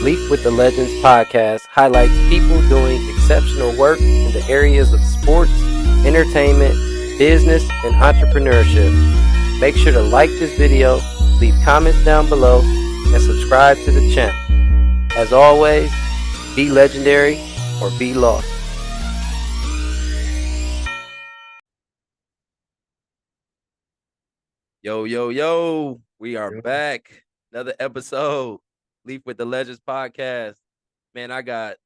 Leaf with the Legends podcast highlights people doing exceptional work in the areas of sports, entertainment, business, and entrepreneurship. Make sure to like this video, leave comments down below, and subscribe to the channel. As always, be legendary or be lost. Yo, we are Yeah, back. Another episode, Leaf with the Legends podcast. Man, I got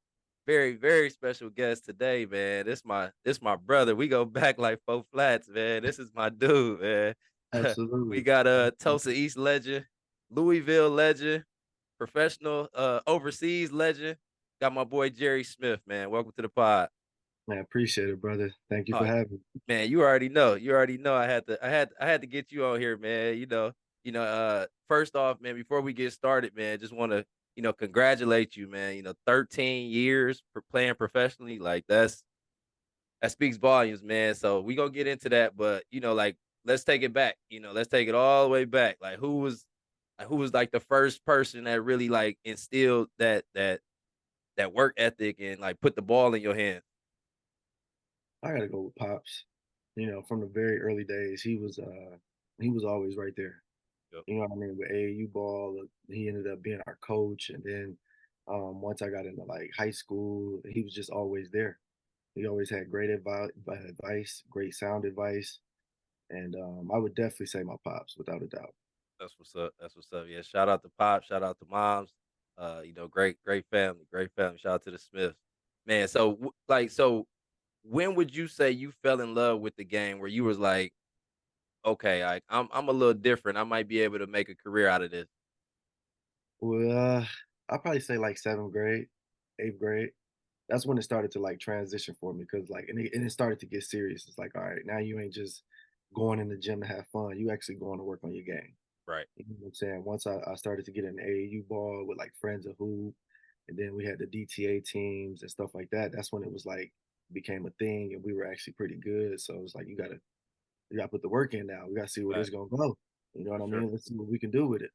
very special guest today, man. This my brother. We go back like four flats, man. This is my dude, man. We absolutely. got a Tosa Absolutely. East legend, Louisville legend, professional overseas legend. Got my boy Jerry Smith, man. Welcome to the pod. Man, appreciate it, brother. Thank you Oh, for having me. man, you already know. You already know. I had to get you on here, man. First off, man, before we get started, man, just want to, congratulate you, man. 13 years for playing professionally, like that speaks volumes, man. So we gonna get into that, but like let's take it back. Let's take it all the way back. Like who was like the first person that really like instilled that work ethic and like put the ball in your hand? I gotta go with Pops. From the very early days, he was always right there. Yep. You know what I mean? With AAU ball, he ended up being our coach, and then once I got into like high school, he was just always there. He always had great advice, great sound advice, and I would definitely say my Pops without a doubt. That's what's up. That's what's up. Yeah. Shout out to Pop. Shout out to Moms. Great family. Great family. Shout out to the Smiths. Man. So when would you say you fell in love with the game where you was like, okay, I'm a little different. I might be able to make a career out of this. Well, I'll probably say like seventh grade, eighth grade. That's when it started to like transition for me because and it started to get serious. It's like, all right, now you ain't just going in the gym to have fun. You actually going to work on your game. Right. You know what I'm saying? Once I started to get in AAU ball with like friends of hoop, and then we had the DTA teams and stuff like that. That's when it was like became a thing, and we were actually pretty good. So it was like you gotta put the work in now. We gotta see where this Right. gonna go. You know For what I sure. mean? Let's see what we can do with it.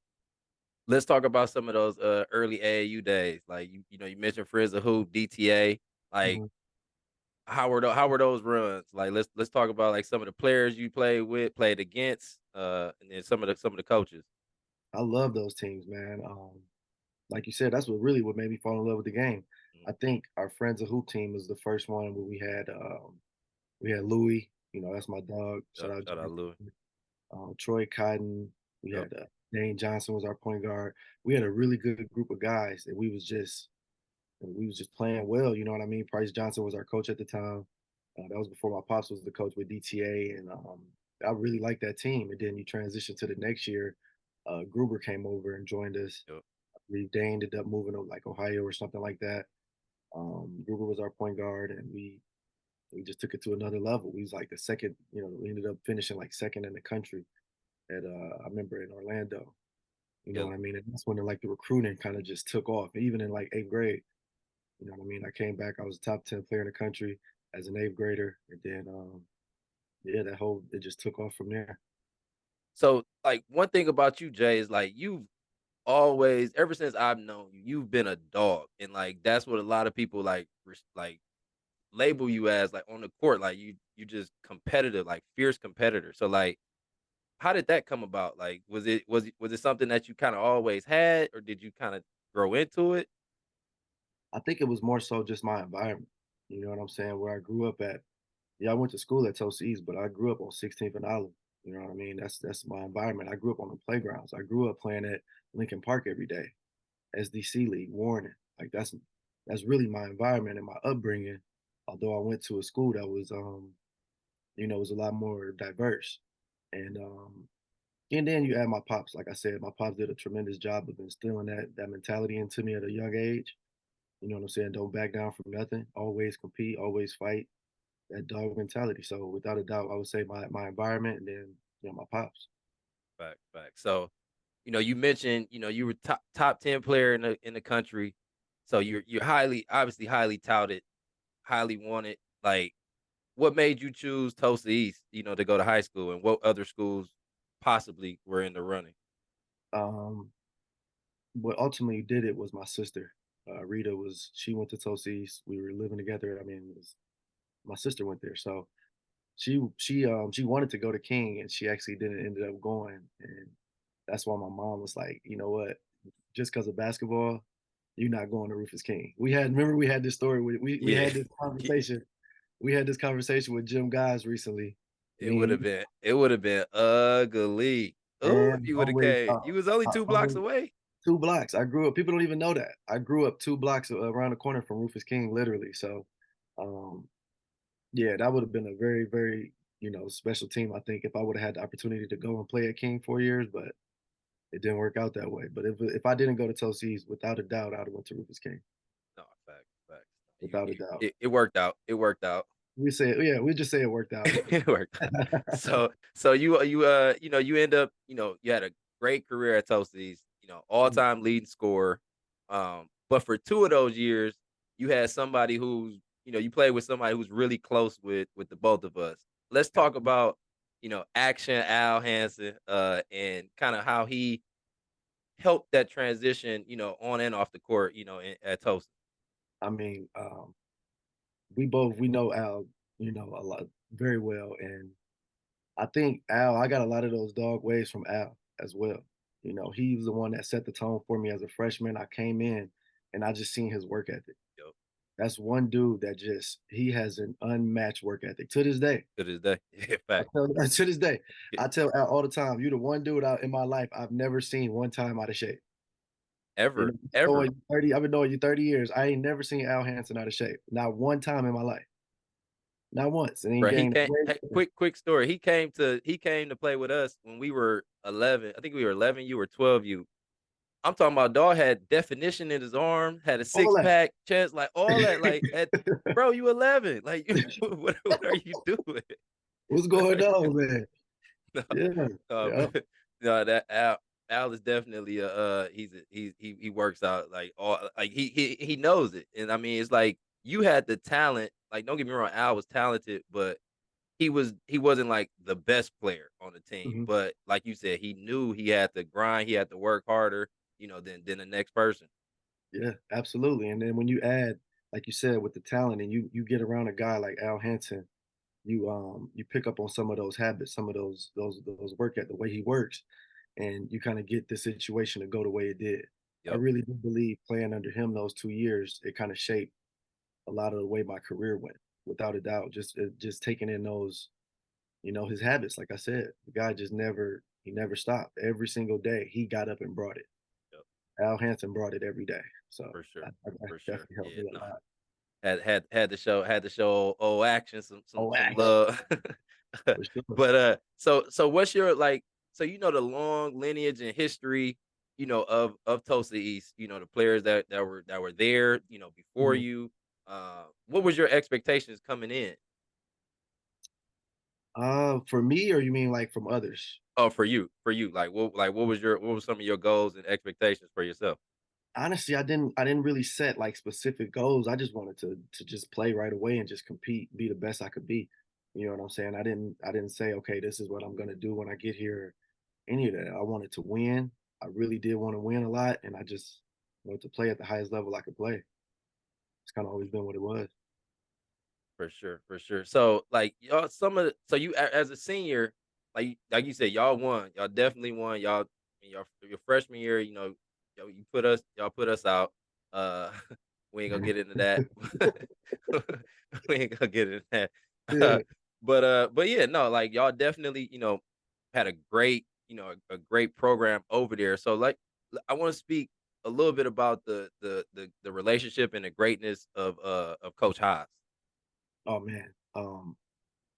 Let's talk about some of those early AAU days. Like you mentioned Frizz of Hoop, DTA. Like Mhm. how were those runs? Like let's talk about like some of the players you played with, played against, and then some of the coaches. I love those teams, man. Like you said, that's what made me fall in love with the game. Mhm. I think our friends of hoop team was the first one where we had Louis, that's my dog. Shout Yep, out shout out Jimmy. Louis. Troy Cotton. We Yep, had Dane Johnson was our point guard. We had a really good group of guys, and we was just playing well. You know what I mean? Price Johnson was our coach at the time. That was before my pops was the coach with DTA, and I really liked that team. And then you transition to the next year. Gruber came over and joined us. yep, I believe Dane ended up moving to like Ohio or something like that. Gruber was our point guard, and we just took it to another level. We was like the second. We ended up finishing like second in the country at I remember in Orlando. You know yeah. what I mean? And that's when the recruiting kind of just took off. Even in like eighth grade, you know what I mean? I came back. I was a top 10 player in the country as an eighth grader, and then yeah, that whole it just took off from there. So like one thing about you, Jay, is like you've always, ever since I've known you, you've been a dog, and like that's what a lot of people like like label you as, like on the court, like you just competitive, like fierce competitor. So like, how did that come about? Like, was it something that you kind of always had, or did you kind of grow into it? I think it was more so just my environment. You know what I'm saying? Where I grew up at. Yeah, I went to school at Tosa East, but I grew up on 16th and Olive. You know what I mean? That's my environment. I grew up on the playgrounds. I grew up playing at Lincoln Park every day, SDC League, Warren. Like that's really my environment and my upbringing. Although I went to a school that was was a lot more diverse. And and then you add my pops. Like I said, my pops did a tremendous job of instilling that mentality into me at a young age. You know what I'm saying? Don't back down from nothing. Always compete. Always fight. That dog mentality. So without a doubt, I would say my environment and then my pops. Fact. So, you mentioned, you were top 10 player in the country. So you're highly, obviously highly touted, highly wanted. Like, what made you choose Tulsa East, to go to high school, and what other schools possibly were in the running? Um, what ultimately did it was my sister. Rita was she went to Tosa East. We were living together. I mean, it was, my sister went there, so she wanted to go to King, and she actually didn't ended up going, and that's why my mom was like, you know what, just because of basketball, you're not going to Rufus King. We had this story. We Yeah. had this conversation. We had this conversation with Jim Guys recently. Me and you, It would have been ugly. Oh, if man, you would have always came. You was only 2 blocks always away. 2 blocks. I grew up. People don't even know that I grew up 2 blocks around the corner from Rufus King, literally. So, um, yeah, that would have been a very, very, special team. I think if I would have had the opportunity to go and play at King 4 years, but it didn't work out that way. But if I didn't go to Tosi's, without a doubt, I'd have went to Rufus King, No, facts, facts. without a doubt. It worked out. It worked out. We say, yeah, we just say it worked out. It worked out. So you end up, you had a great career at Toasties, Mm, all-time leading scorer. But for 2 of those years, you had somebody who's, you played with somebody who's really close with the both of us. Let's talk absolutely. about, Action Al Hansen, and kind of how he helped that transition, on and off the court, at Toast. I mean, we know Al, a lot very well, and I think Al, I got a lot of those dog ways from Al as well. He was the one that set the tone for me as a freshman. I came in and I just seen his work ethic. Yep. That's one dude that just he has an unmatched work ethic to this day. To this day. Yeah, I fact. tell to this day, I tell Al all the time, "You the one dude out in my life I've never seen one time out of shape." Ever, Knowing ever. you 30, I've been knowing you 30 years. I ain't never seen Al Hansen out of shape. Not one time in my life. Not once. And he Bro, he gained came weight. hey, quick story. He came to play with us when we were 11. I think we were 11, you were 12, you. I'm talking about dog had definition in his arm, had a All six that. pack, chest, like all that. Like at bro, you 11. Like what are you doing? What's going Like, on, man? no, Yeah. Yeah. but no, that Al is definitely he works out like all like he knows it. And I mean it's like you had the talent, like don't get me wrong, Al was talented, but he wasn't like the best player on the team. Mhm. But like you said, he knew he had to grind, he had to work harder, than the next person. Yeah, absolutely. And then when you add, like you said, with the talent and you get around a guy like Al Hansen, you pick up on some of those habits, some of those work at the way he works, and you kind of get the situation to go the way it did. I Yep, really do believe playing under him those 2 years, it kind of shaped a lot of the way my career went, without a doubt. Just taking in those, his habits. Like I said, the guy just never stopped. Every single day, he got up and brought it. yep, Al Hansen brought it every day, so for sure, that for sure. definitely helped Yeah, me a no, lot. had to show old action, Oh, some action love. for sure. But so what's your like? So the long lineage and history, of Tulsa East. The players that were there, before Mhm. you. What was your expectations coming in? For me, or you mean like from others? Oh, for you, what was some of your goals and expectations for yourself? Honestly, I didn't really set like specific goals. I just wanted to just play right away and just compete, be the best I could be. You know what I'm saying? I didn't say, okay, this is what I'm gonna do when I get here. Any of that. I wanted to win. I really did want to win a lot, and I just wanted to play at the highest level I could play. It's kind of always been what it was. For sure, for sure. So, like, y'all, so as a senior, like you said, y'all won. Y'all definitely won. Y'all, in your freshman year, y'all put us out. Uh, we ain't gonna get into that. We ain't gonna get into that. Yeah. But yeah, no, like y'all definitely, had a great, a great program over there. So, like, I want to speak a little bit about the relationship and the greatness of Coach Haas. Oh man.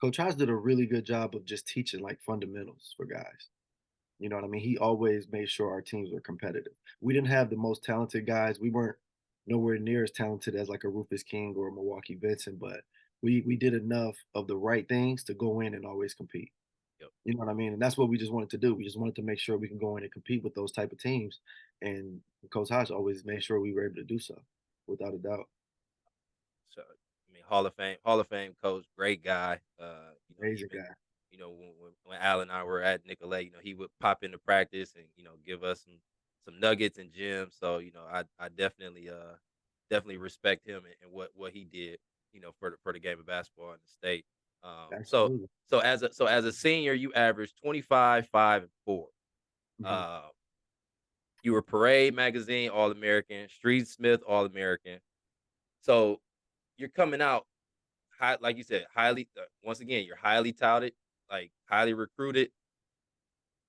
Coach Haas did a really good job of just teaching like fundamentals for guys. You know what I mean? He always made sure our teams were competitive. We didn't have the most talented guys. We weren't nowhere near as talented as like a Rufus King or a Milwaukee Vincent, but we did enough of the right things to go in and always compete. Yep. You know what I mean? And that's what we just wanted to do. We just wanted to make sure we can go in and compete with those type of teams. And Coach Hodge always made sure we were able to do so, without a doubt. So, I mean, Hall of Fame coach, great guy. Amazing Even guy. when Al and I were at Nicolay, he would pop into practice and give us some. some nuggets and gems. So I definitely respect him and what he did, for the game of basketball in the state. So Absolutely. as a senior, you averaged 25, 5, and 4. Mhm. Uh, you were Parade Magazine All American, Street Smith All American. So you're coming out like you said, highly. Once again, you're highly touted, like highly recruited.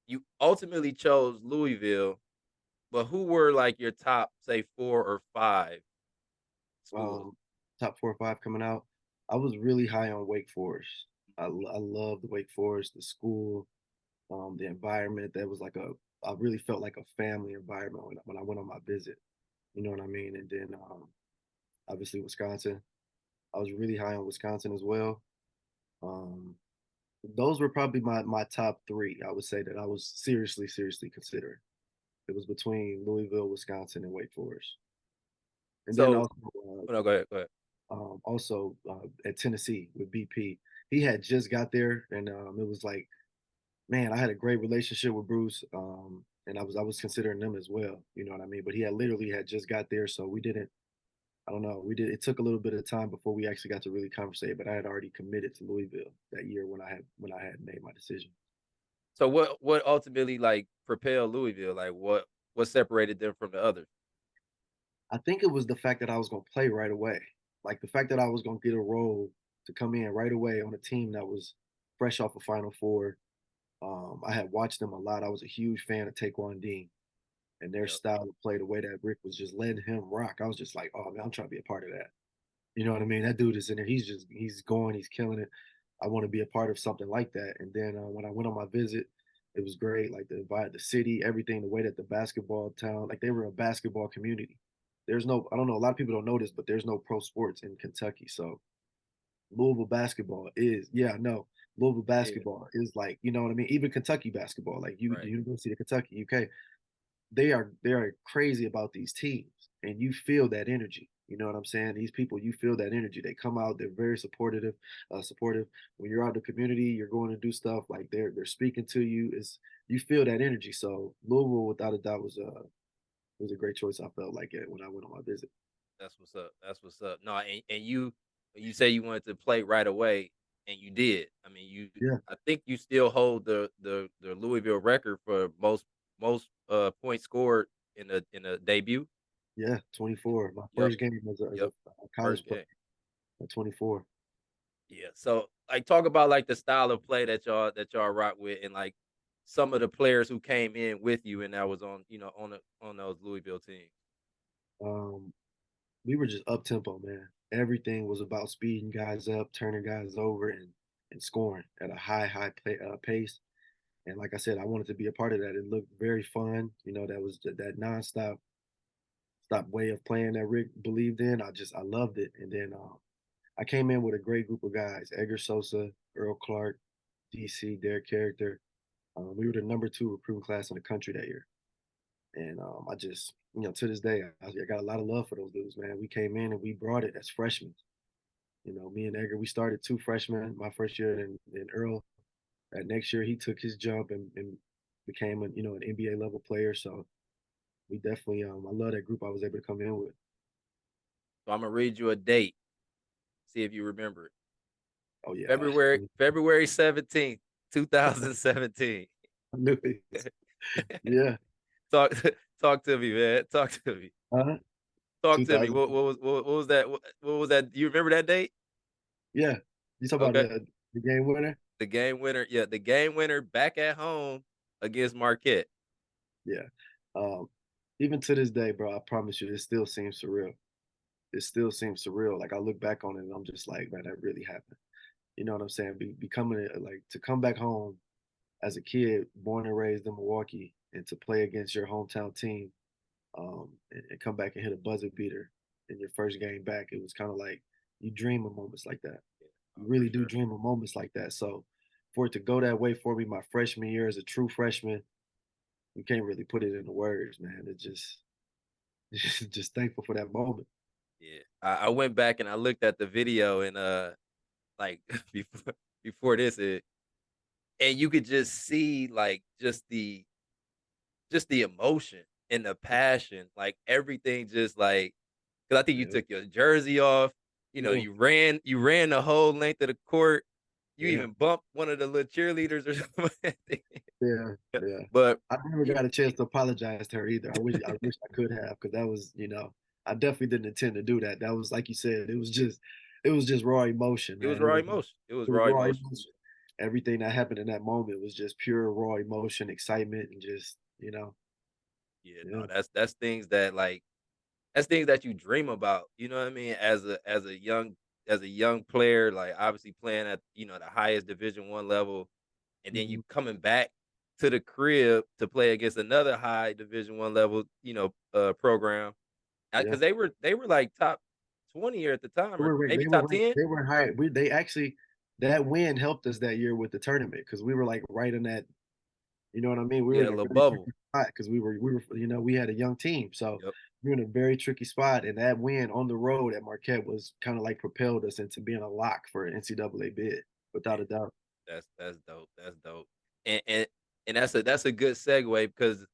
You ultimately chose Louisville, but who were like your top, say, 4 or 5 schools? Um, Top 4 or 5 coming out. I was really high on Wake Forest. I loved Wake Forest, the school, the environment. That was like I really felt like a family environment when I went on my visit. You know what I mean? And then obviously Wisconsin. I was really high on Wisconsin as well. Um, those were probably my top 3. I would say that I was seriously considering. It was between Louisville, Wisconsin, and Wake Forest. And then So, also oh, no, go ahead, go ahead. at Tennessee with BP. He had just got there, and it was like, man, I had a great relationship with Bruce, and I was considering them as well. You know what I mean? But he had literally had just got there, so we didn't. I don't know. We did. It took a little bit of time before we actually got to really conversate. But I had already committed to Louisville that year when I had made my decision. So what ultimately like propelled Louisville? Like what separated them from the others? I think it was the fact that I was gonna play right away. Like the fact that I was gonna get a role to come in right away on a team that was fresh off of Final Four. I had watched them a lot. I was a huge fan of Taekwon Dean and their Yep. style of play, the way that Rick was just letting him rock. I was just like, oh man, I'm trying to be a part of that. You know what I mean? That dude is in there. He's going, he's killing it. I want to be a part of something like that. And then when I went on my visit, it was great. Like the vibe, the city, everything, the way that the basketball town, like they were a basketball community. There's no, I don't know, a lot of people don't know this, but there's no pro sports in Kentucky. So Louisville basketball is, yeah, I know. Louisville Yeah. basketball is like, you know what I mean? Even Kentucky basketball, like the Right. University of Kentucky, UK, they are crazy about these teams, and you feel that energy. You know what I'm saying? These people, you feel that energy. They come out, they're very supportive. When you're out in the community, you're going to do stuff like they're speaking to you. Is you feel that energy. So Louisville, without a doubt, was a great choice. I felt like it when I went on my visit. That's what's up. That's what's up. No, and you say you wanted to play right away, and you did. I mean, Yeah, I think you still hold the Louisville record for most points scored in a debut. yeah, 24. My Yep. first game as a Yep. college First player game. at 24. Yeah. So like talk about like the style of play that y'all rock with and like some of the players who came in with you and that was on those Louisville teams. Um, we were just up tempo, man. Everything was about speeding guys up, turning guys over, and scoring at a pace. And like I said, I wanted to be a part of that. It looked very fun. You know, that was that nonstop stop way of playing that Rick believed in. I loved it. And then I came in with a great group of guys: Edgar Sosa, Earl Clark, DC, Derek Character. We were the number 2 recruiting class in the country that year. And I just, to this day, I got a lot of love for those dudes, man. We came in and we brought it as freshmen. You know, me and Edgar, we started 2 freshmen my first year, and Earl that next year he took his jump and became an NBA level player. So we definitely I love that group I was able to come in with. So I'm gonna read you a date, see if you remember it. Oh yeah. February 17th, 2017. I knew it. Yeah. Talk talk to me, man. Talk to me. Uh-huh. Talk to me. 2000. What was that? What was that? Do you remember that date? Yeah. You talk about Okay. the game winner? The game winner. Yeah, the game winner back at home against Marquette. Yeah. Um, Even to this day, bro, I promise you, it still seems surreal. It still seems surreal. Like I look back on it and I'm just like, man, that really happened. You know what I'm saying? Becoming like to come back home as a kid, born and raised in Milwaukee, and to play against your hometown team, and come back and hit a buzzer beater in your first game back. It was kind of like you dream of moments like that. Yeah, You for really do sure. dream of moments like that. So for it to go that way for me my freshman year as a true freshman, you can't really put it into words, man. It just just thankful for that moment. Yeah. I went back and I looked at the video and like before this and you could just see like just the emotion. and the passion, like, everything just, like 'cause I think you Yeah, took your jersey off, yeah, you ran the whole length of the court, you yeah, even bumped one of the little cheerleaders or something. yeah, Yeah, yeah. but I never y got a chance to apologize to her either. I wish I could have, because that was, I definitely didn't intend to do that. That was like you said, it was just raw emotion, it was man. It raw was emotion. It was it was raw raw emotion. emotion. Everything that happened in that moment was just pure raw emotion, excitement, and just, Yeah, yeah, no, that's things that you dream about, you know what I mean? As a young player, like, obviously playing at, the highest Division 1 level, and then you mhm, coming back to the crib to play against another high Division 1 level, program. yeah. Because they were, like, top 20 at the time, They or were ranked maybe they were top ranked 10? they were high. They actually, that win helped us that year with the tournament, because we were, like, right in that, you know what I mean? We were Yeah, in a a little very bubble. tricky spot because we had a young team, so Yep. we were in a very tricky spot, and that win on the road at Marquette was kinda, like, propelled us into being a lock for an NCAA bid, without Man, a doubt. that's dope, that's dope. And that's a good segue because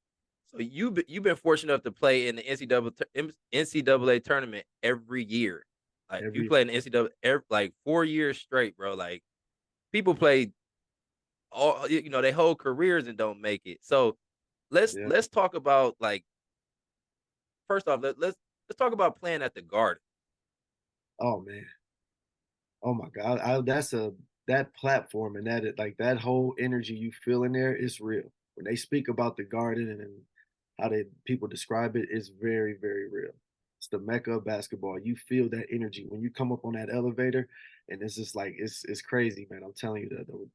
so you've been fortunate enough to play in the NCAA tournament every year. Like, you Every played in the NCAA like 4 years straight, bro. Like, people play their whole careers and don't make it. So, let's Yeah. let's talk about, like, first off, let's talk about playing at the Garden. Oh, man. Oh my god, that platform, and that whole energy you feel in there is real. When they speak about the Garden and how they people describe it, it's very, very real. It's the mecca of basketball. You feel that energy when you come up on that elevator, and it's just like it's crazy, man. I'm telling you that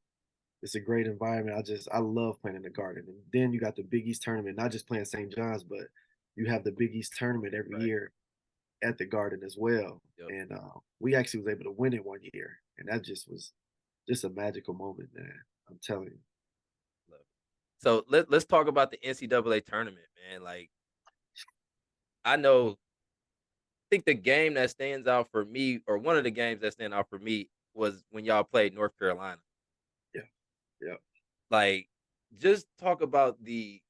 it's a great environment. I love playing in the Garden. And then you got the Big East tournament, not just playing St. John's, but you have the Big East tournament every Right. year at the Garden as well, Yep. and, we actually was able to win it one year, and that just was just a magical moment, man. I'm telling you. Love it. So let's talk about the NCAA tournament, man. Like, I know think the game that stands out for me, or one of the games that stand out for me, was when y'all played North Carolina. Yeah, yeah, Like, just talk about the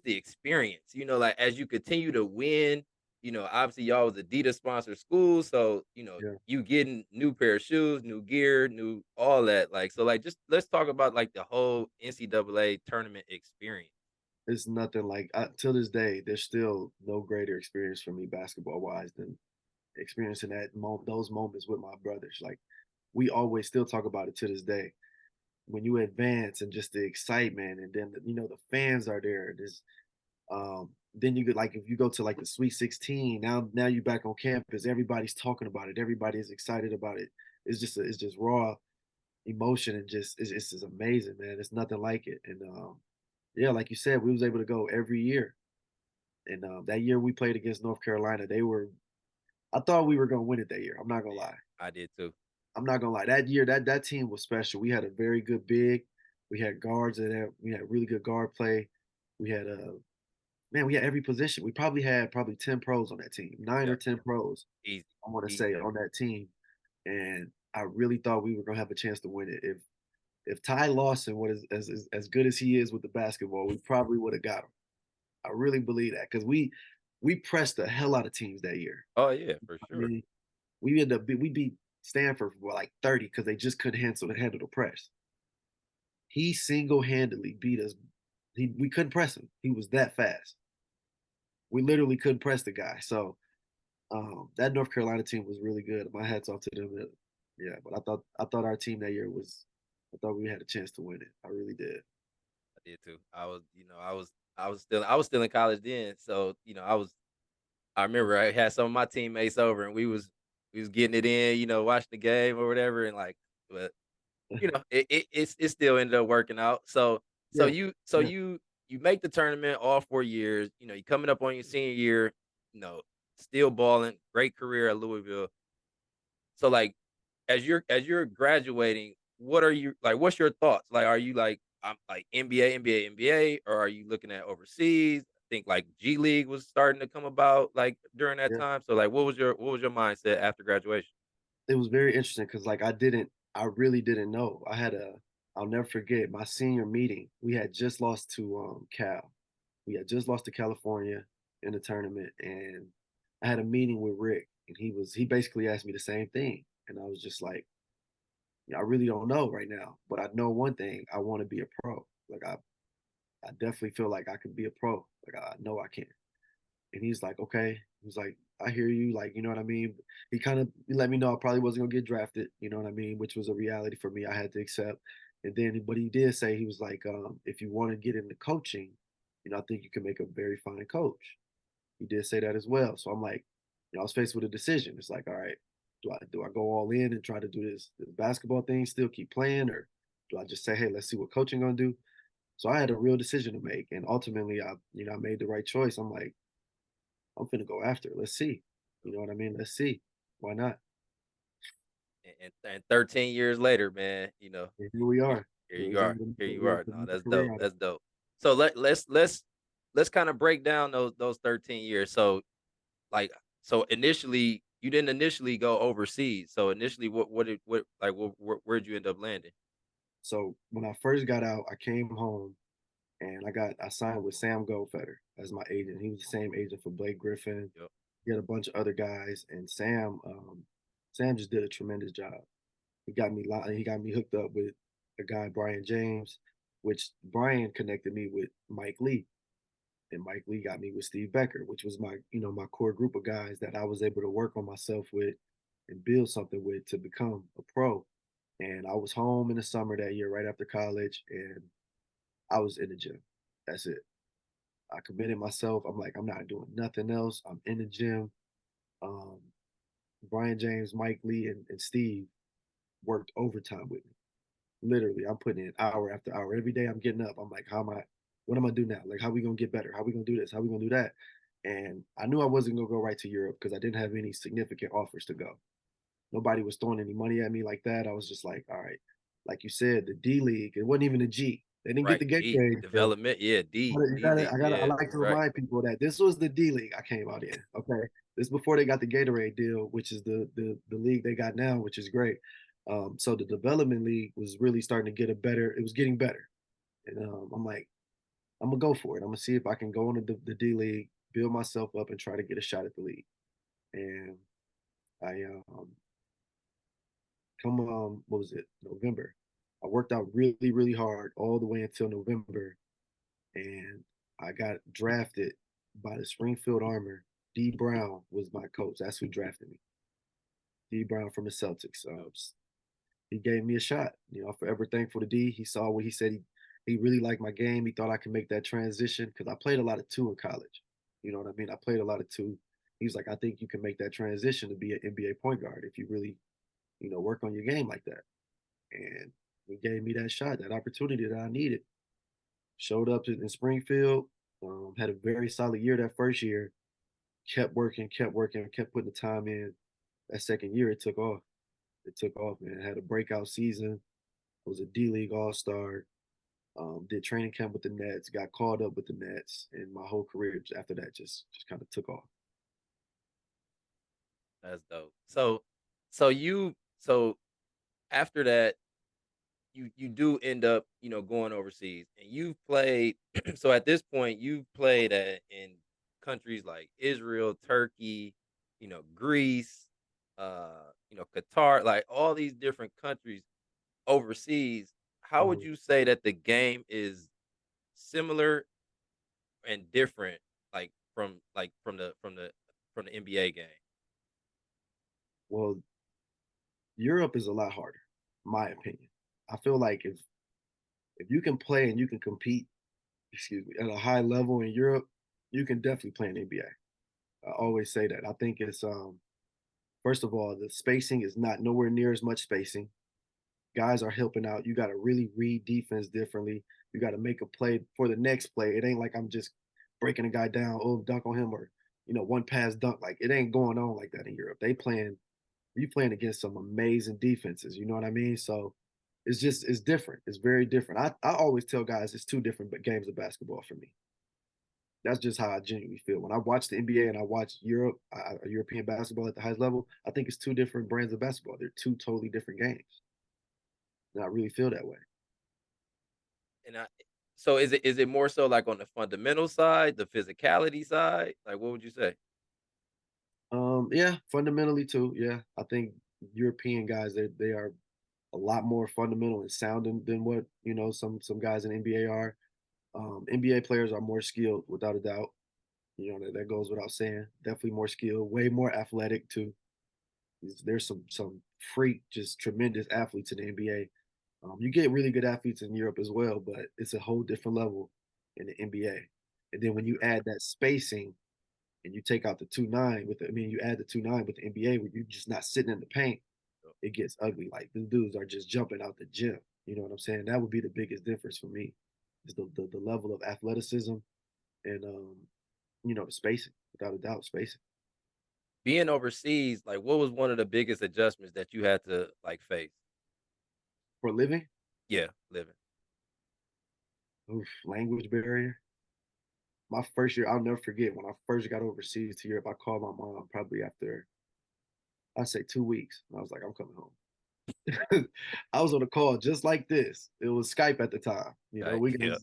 experience, like, as you continue to win, obviously y'all was Adidas sponsored school, so, yeah. you getting new pair of shoes, new gear, new all that. Like, so, like, just let's talk about, like, the whole NCAA tournament experience. It's nothing like, till this day, there's still no greater experience for me basketball-wise than experiencing those moments with my brothers. Like, we always still talk about it to this day. When you advance and just the excitement, and then, the fans are there. Then you could, like, if you go to, like, the Sweet 16, now you back on campus, everybody's talking about it, everybody is excited about it. It's just raw emotion, and it's just amazing, man. It's nothing like it. And yeah, like you said, we was able to go every year. And that year we played against North Carolina, I thought we were gonna win it that year. I'm not gonna Yeah, lie. I did too. I'm not gonna lie. That year, that team was special. We had a very good big. We had guards we had really good guard play. We had Man, we had every position. We probably had 10 pros on that team, 9 or Yep. 10 pros, Easy. I wanna Easy. say, on that team, and I really thought we were gonna have a chance to win it. If Ty Lawson was as good as he is with the basketball, we probably would have got him. I really believe that, because we pressed the hell out of teams that year. Oh yeah, for I sure. mean, we beat Stanford for, like, 30, because they just couldn't handle the press. He single-handedly beat us. We couldn't press him. He was that fast. We literally couldn't press the guy. So, that North Carolina team was really good. My hats off to them. Yeah, but I thought our team that year I thought we had a chance to win it. I really did. I did too. I was still in college then, so, I remember I had some of my teammates over, and we was getting it in, watching the game or whatever, and, like, but, it still ended up working out. So so Yeah, you so yeah, you you make the tournament all 4 years, you coming up on your senior year, you know, still balling, great career at Louisville. So, like, as you're graduating, what are you like, what's your thoughts? Like, are you like, I'm like NBA, NBA, NBA, or are you looking at overseas? I think, like, G League was starting to come about, like, during that yeah. time. So, like, what was your mindset after graduation? It was very interesting, because, like, I really didn't know. I'll never forget my senior meeting. We had just lost to Cal. We had just lost to California in the tournament, and I had a meeting with Rick, and he basically asked me the same thing, and I was just like, I really don't know right now, but I know one thing: I want to be a pro. Like I definitely feel like I could be a pro. Like I know I can. And he's like, okay. He's like, I hear you. Like, you know what I mean? He kind of let me know I probably wasn't gonna get drafted. You know what I mean? Which was a reality for me. I had to accept. And then, but he did say he was like, if you want to get into coaching, I think you can make a very fine coach. He did say that as well. So I'm like, I was faced with a decision. It's like, all right, do I go all in and try to do this basketball thing, still keep playing, or do I just say, hey, let's see what coaching gonna do? So I had a real decision to make, and ultimately, I made the right choice. I'm like, I'm finna go after it. Let's see. You know what I mean? Let's see. Why not? And 13 years later, man, And here we here are. here It you was are. able Here to you be able are. to No, make a that's career dope. out of That's it. dope. So let's kind of break down those 13 years. So like so initially you didn't initially go overseas. So initially what did what like where'd you end up landing? So when I first got out, I came home and I signed with Sam Goldfeder as my agent. He was the same agent for Blake Griffin. Yep. He had a bunch of other guys, and Sam just did a tremendous job. He got me hooked up with a guy Brian James, which Brian connected me with Mike Lee, and Mike Lee got me with Steve Becker, which was my core group of guys that I was able to work on myself with and build something with to become a pro. And I was home in the summer that year, right after college, and I was in the gym. That's it. I committed myself. I'm like, I'm not doing nothing else. I'm in the gym. Um, Brian James, Mike Lee, and Steve worked overtime with me. Literally, I'm putting in hour after hour. Every day I'm getting up. I'm like, what am I do now? Like, how we gonna get better? How we gonna do this? How we gonna do that? And I knew I wasn't gonna go right to Europe because I didn't have any significant offers to go. Nobody was throwing any money at me like that. I was just like, all right, like you said, the D League. It wasn't even a G. They didn't get Right. the D Gatorade deal. development. Yeah, You D gotta, League. I Yeah, like to right. remind people that this was the D League I came out in. Okay, this before they got the Gatorade deal, which is the league they got now, which is great. So the development league was really starting to get a better. It was getting better, and I'm like, I'm gonna go for it. I'm gonna see if I can go into the D League, build myself up, and try to get a shot at the league. And I come what was it, November? I worked out really really hard all the way until November, and I got drafted by the Springfield Armor. D Brown was my coach. That's who drafted me. D Brown from the Celtics. He gave me a shot. I'm forever thankful to D. He saw what he said. He really liked my game. He thought I could make that transition because I played a lot of two in college. You know what I mean? I played a lot of two. He's like, I think you can make that transition to be an NBA point guard if you really, work on your game like that. And he gave me that shot, that opportunity that I needed. Showed up in Springfield, had a very solid year that first year. Kept working, kept putting the time in. That second year, it took off. It took off, man. Had a breakout season. I was a D League All Star. Did training camp with the Nets. Got called up with the Nets, and my whole career after that just kind of took off. That's dope. So after that, you do end up, going overseas and you've played so at this point you've played in countries like Israel, Turkey, Greece, Qatar, like all these different countries overseas. How would Mhm. you say that the game is similar and different from the NBA game? Well, Europe is a lot harder, my opinion. I feel like if you can play and you can compete, excuse me, at a high level in Europe, you can definitely play in NBA. I always say that. I think it's first of all, the spacing is not nowhere near as much spacing. Guys are helping out. You got to really read defense differently. You got to make a play for the next play. It ain't like I'm just breaking a guy down, oh, dunk on him, or one pass dunk. Like it ain't going on like that in Europe. You playing against some amazing defenses. You know what I mean? So it's different. It's very different. I always tell guys it's two different games of basketball for me. That's just how I genuinely feel. When I watch the NBA and I watch European basketball at the highest level, I think it's two different brands of basketball. They're two totally different games. And I really feel that way. And So is it more so like on the fundamental side, the physicality side? Like what would you say? Yeah, fundamentally too. Yeah, I think European guys they are a lot more fundamental and sound than what some guys in NBA are. NBA players are more skilled without a doubt. That goes without saying. Definitely more skilled, way more athletic too. There's some freak, just tremendous athletes in the NBA. You get really good athletes in Europe as well, but it's a whole different level in the NBA. And then when you add that spacing and you take out the 2-9 you add the 2-9 with the NBA where you're just not sitting in the paint, it gets ugly. Like the dudes are just jumping out the gym. You know what I'm saying? That would be the biggest difference for me, is the level of athleticism and the spacing, without a doubt, spacing. Being overseas, like what was one of the biggest adjustments that you had to like face? For a living, Yeah, living. oof, language barrier. My first year, I'll never forget when I first got overseas to Europe. I called my mom probably after I'd say 2 weeks. And I was like, I'm coming home. I was on a call just like this. It was Skype at the time. Right. Yeah.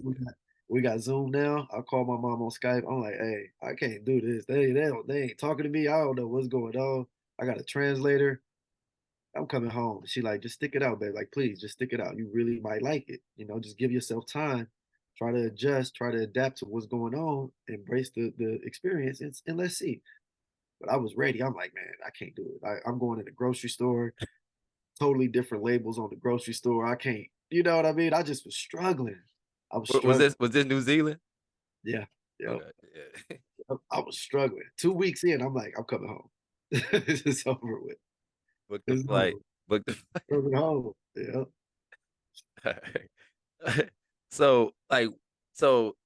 We got Zoom now. I call my mom on Skype. I'm like, hey, I can't do this. They ain't talking to me. I don't know what's going on. I got a translator. I'm coming home. She like, just stick it out, babe. Like, please, just stick it out. You really might like it. Just give yourself time. Try to adjust. Try to adapt to what's going on. Embrace the experience, and let's see. But I was ready. I'm like, man, I can't do it. I'm going to the grocery store. Totally different labels on the grocery store. I can't. You know what I mean? I just was struggling. I was Was struggling. this New Zealand? Yeah. Yep. Okay. Yeah. I was struggling. 2 weeks in, I'm like, I'm coming home. It's over with. Book the It's over. flight. Book the Coming home. Yeah. flight. so like so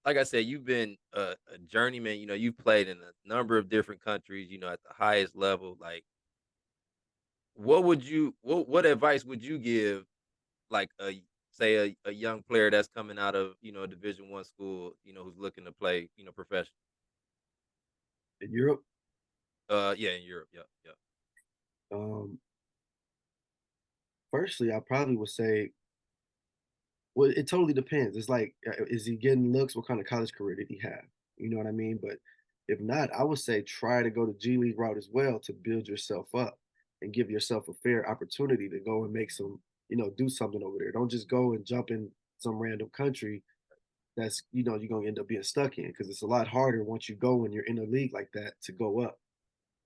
like I said, you've been a journeyman. You've played in a number of different countries. At the highest level. Like, what advice would you give like a young player that's coming out of a Division 1 school, who's looking to play professional? In Europe, Yeah, in Europe. Yeah, yeah. um, firstly, I probably would say, well, it totally depends. It's like, is he getting looks? What kind of college career did he have? You know what I mean? But if not, I would say try to go the G League route as well to build yourself up and give yourself a fair opportunity to go and make do something over there. Don't just go and jump in some random country that's, you're going to end up being stuck in, because it's a lot harder once you go and you're in a league like that to go up.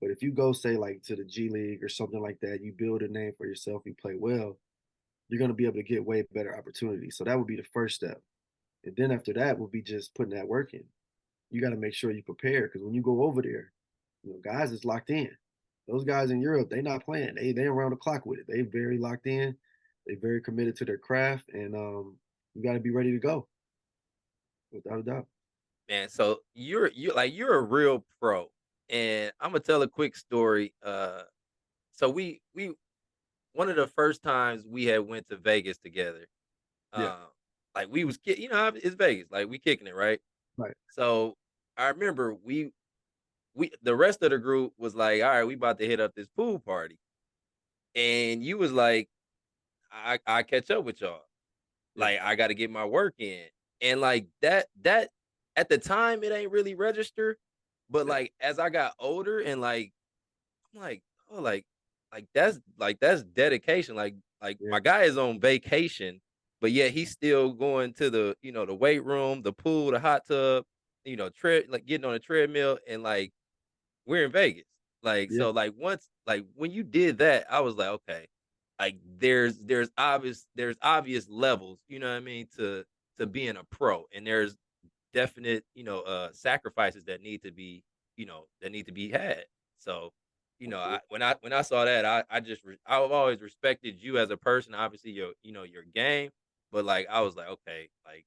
But if you go, say, like to the G League or something like that, you build a name for yourself, you play well, you're going to be able to get way better opportunities. So that would be the first step. And then after that would be just putting that work in. You got to make sure you prepare, because when you go over there, guys is locked in. Those guys in Europe, they not playing. They around the clock with it. They very locked in. They very committed to their craft, and you got to be ready to go, without a doubt. Man, so you're a real pro, and I'm gonna tell a quick story. So we one of the first times we had went to Vegas together. Yeah, Um, like we was how it's Vegas, like we kicking it, right? right. So I remember we the rest of the group was like, all right, we about to hit up this pool party, and you was like, I catch up with y'all. Yeah, Like I got to get my work in, and like that at the time it ain't really register, but yeah, like as I got older and like I'm like, oh, like that's dedication. Like yeah, my guy is on vacation, but yet he's still going to the the weight room, the pool, the hot tub, like getting on a treadmill, and like we're in Vegas. Like yeah, so, like once like when you did that, I was like, okay, like there's obvious levels, you know what I mean, to being a pro, and there's definite sacrifices that need to be had. So absolutely. when I saw that, I've always respected you as a person, obviously your game, but like I was like, okay, like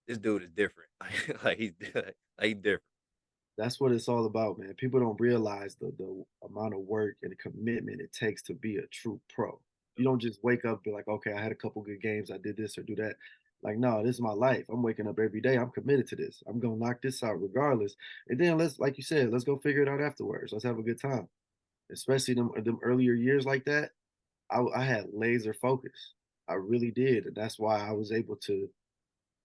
this dude is different. Like he's different. That's what it's all about, man. People don't realize the amount of work and the commitment it takes to be a true pro. You don't just wake up and be like, okay, I had a couple good games, I did this or do that. Like, no, this is my life. I'm waking up every day. I'm committed to this. I'm gonna knock this out regardless. And then like you said, let's go figure it out afterwards. Let's have a good time. Especially them earlier years like that. I had laser focus. I really did, and that's why I was able to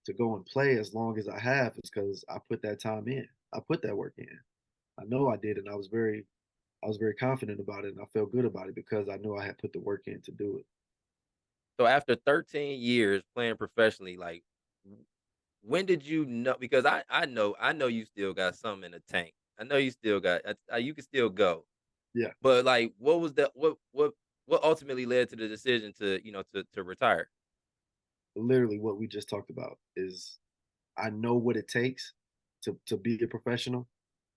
to go and play as long as I have is because I put that time in. I put that work in. I know I did, and I was very confident about it, and I felt good about it because I knew I had put the work in to do it. So after 13 years playing professionally, like when did you know? Because I know you still got some in the tank. I know you still got you can still go. Yeah, But like, what was the what ultimately led to the decision to to retire? literally what we just talked about is I know what it takes to be a professional.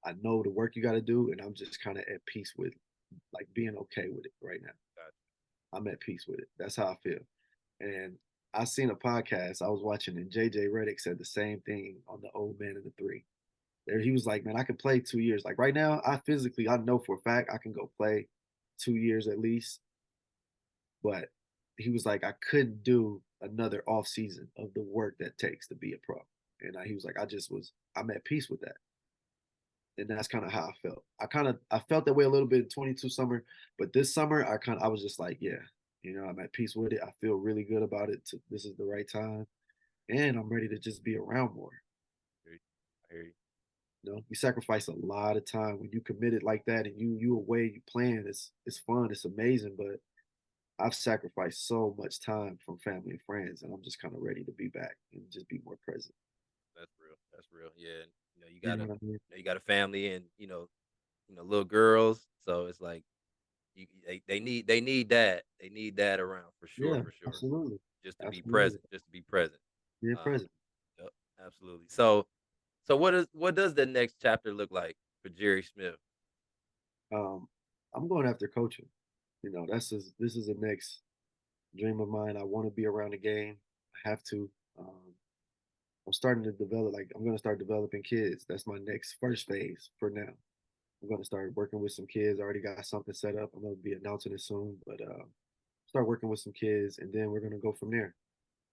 I know the work you got to do, and I'm just kind of at peace with like being okay with it right now. Gotcha. I'm at peace with it. That's how I feel. And I seen a podcast I was watching, and JJ Redick said the same thing on the Old Man and the Three. There, he was like, "Man, I could play 2 years. Like right now, I know for a fact I can go play 2 years at least. But he was like, I couldn't do another off season of the work that takes to be a pro. And he was like, I'm at peace with that. And that's kind of how I felt. I felt that way a little bit in 22 summer, but this summer I was just like, yeah, I'm at peace with it. I feel really good about it. This is the right time, and I'm ready to just be around more. I hear you. I hear you. You sacrifice a lot of time when you commit it like that, and you away, you playing. It's fun, it's amazing, but I've sacrificed so much time from family and friends, and I'm just kind of ready to be back and just be more present. That's real. That's real. Yeah. And, you You got know what I mean? you got a family and little girls. So it's like they need that. They need that around for sure. Yeah, For sure. absolutely, Just to be absolutely. present. Just to be present. Being Um. present. Yep, absolutely. So what does the next chapter look like for Jerry Smith? Um, I'm going after coaching. This is the next dream of mine. I want to be around the game. I have to. Um, I'm starting to develop. Like I'm going to start developing kids. That's my next first phase for now. I'm going to start working with some kids. I already got something set up. I'm going to be announcing it soon, but start working with some kids, and then we're going to go from there.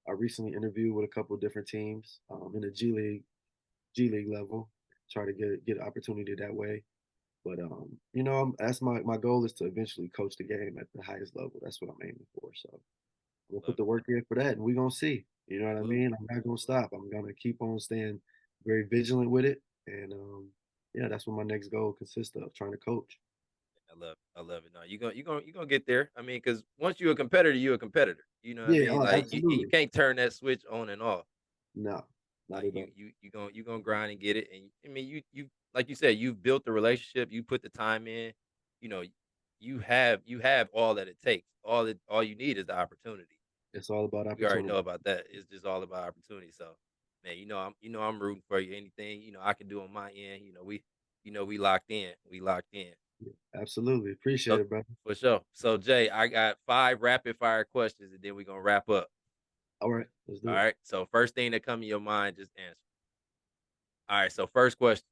I recently interviewed with a couple of different teams in the G League level. Try to get an opportunity that way. But that's my goal is to eventually coach the game at the highest level. That's what I'm aiming for. So I'm gonna put Love the it. work in for that, and we're gonna see. You know what I Absolutely. mean? I'm not gonna stop. I'm gonna keep on staying very vigilant with it, and yeah, that's what my next goal consists of: trying to coach. I love it. I love it. No, you gonna get there. I mean, because once you're a competitor, you're a competitor. You know what I Yeah, mean? oh, Like you absolutely. can't turn that switch on and off. No, not Like at all. you gonna grind and get it. And I mean, you like you said, you've built the relationship. You put the time in. You know, you have all that it takes. All you need is the opportunity. It's all about We already know opportunity. about that. It's just all about opportunity. So, man, I'm rooting for you. Anything I can do on my end. We locked in. We locked in. Yeah, absolutely. Appreciate So it, brother. for sure. So Jay, I got 5 rapid fire questions, and then we're gonna wrap up. All right, let's All do it. right. So first thing that come to your mind, just answer. All right. So first question: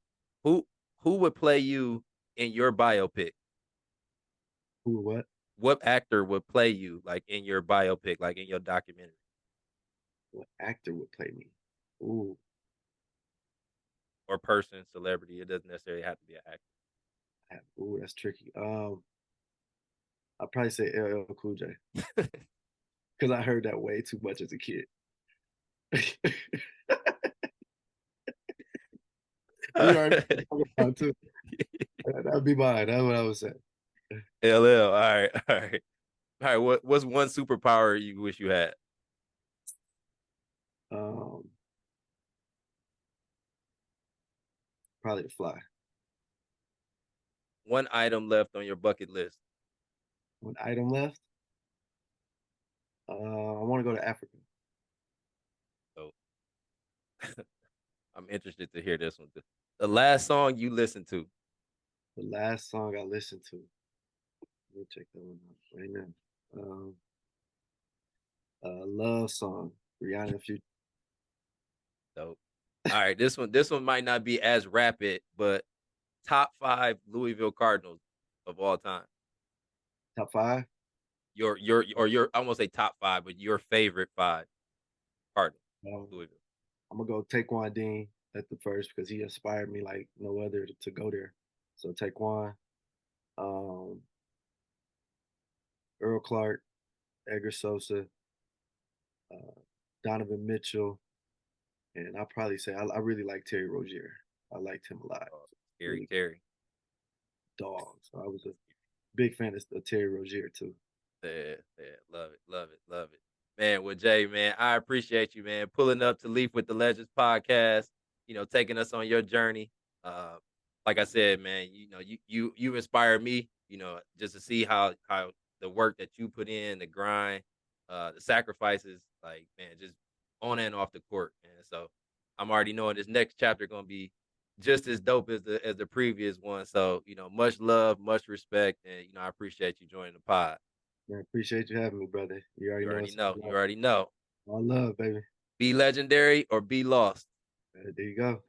Who who would play you in your biopic? Who or what? What actor would play you like in your biopic, like in your documentary, What actor would play me? Ooh, or person, celebrity? It doesn't necessarily have to be an actor. ooh, that's tricky. I'd probably say LL Cool J because I heard that way too much as a kid. All You already know right. what I'm talking about too. That'd be mine. That's what I would say. LL. All right. All right. All right. What's one superpower you wish you had? Um, Probably to fly. One item left on your bucket list. One item left. I want to go to Africa. So I'm interested to hear this one. The last song you listened to. The last song I listened to. Let me check that one out right now. Love song. Rihanna and Future. So, all right, this one might not be as rapid, but top 5 Louisville Cardinals of all time. Top five. Your I won't say top 5, but your favorite 5 Cardinals, Um, Louisville. I'm gonna go Taekwon Dean at the first because he inspired me like no other to go there. So Taekwon, um, Earl Clark, Edgar Sosa, uh, Donovan Mitchell, and I'll probably say I really like Terry Rozier. I liked him a lot. Oh, Scary Really Terry. dog. So I was a big fan of Terry Rozier too. Yeah, yeah, love it, love it, love it. Man, well, Jay, man, I appreciate you, man, pulling up to Leaf with the Legends podcast, taking us on your journey. Uh, like I said, man, you inspired me, just to see how the work that you put in, the grind, the sacrifices, like, man, just on and off the court, man. So I'm already knowing this next chapter gonna be just as dope as the previous one. So, much love, much respect, and I appreciate you joining the pod. Man, appreciate you having me, brother. You already You know already it's know. You already know. all love, baby. Be legendary or be lost. There you go.